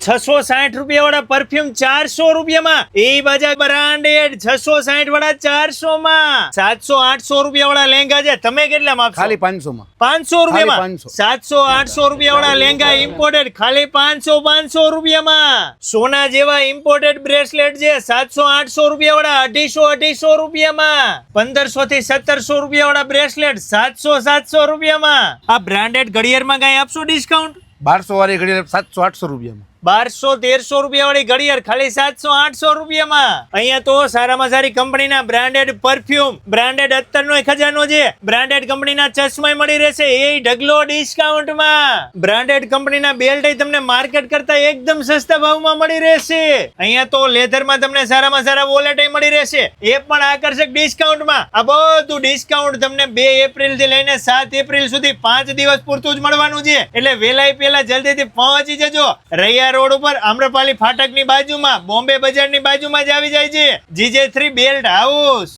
660 રૂપિયા વાળા પરફ્યુમ 400 રૂપિયામાં. એ બજાજ બ્રાન્ડેડ 660 વાળા 400 માં. 700-800 રૂપિયા વાળા લેંગા છે, તમે કેટલા માંગશો? ખાલી 500 માં. 500 રૂપિયામાં. 700-800 રૂપિયા વાળા લેંગા ઇમ્પોર્ટેડ ખાલી 500 રૂપિયામાં. સોના જેવા ઇમ્પોર્ટેડ બ્રેસલેટ છે 700-800 રૂપિયા વાળા 250 રૂપિયામાં. 1500 થી 1700 રૂપિયા વાળા બ્રેસલેટ 700 રૂપિયામાં. આ બ્રાન્ડેડ ઘડિયાળમાં કઈ આપશો ડિસ્કાઉન્ટ? 1200 વાળી ઘડિયાળ 700-800 રૂપિયામાં. 1200-1300 રૂપિયા વાળી ઘડિયાળ ખાલી 700-800 રૂપિયામાં. અહીંયા તો સારામાં સારી કંપનીના બ્રાન્ડેડ પરફ્યુમ, બ્રાન્ડેડ અત્તરનો ખજાનો છે, બ્રાન્ડેડ કંપનીના ચશ્મા મળી રહેશે એ ઢગલો ડિસ્કાઉન્ટમાં. બ્રાન્ડેડ કંપનીના બેલ્ટ તમને માર્કેટ કરતા એકદમ સસ્તા ભાવમાં મળી રહેશે. અહીંયા તો લેધરમાં તમને સારામાં સારા વોલેટ મળી રહેશે એ પણ આકર્ષક ડિસ્કાઉન્ટમાં. આ બધું ડિસ્કાઉન્ટ તમને 2 એપ્રિલ થી લઈને 7 એપ્રિલ સુધી 5 દિવસ પૂરતું જ મળવાનું છે, એટલે વેલાઈ પહેલા જલ્દીથી પહોંચી જજો. રૈયા રોડ ઉપર આમ્રપાલી ફાટકની બાજુમાં, બોમ્બે બજારની બાજુમાં જ આવી જાય છે GJ3 બેલ્ટ હાઉસ.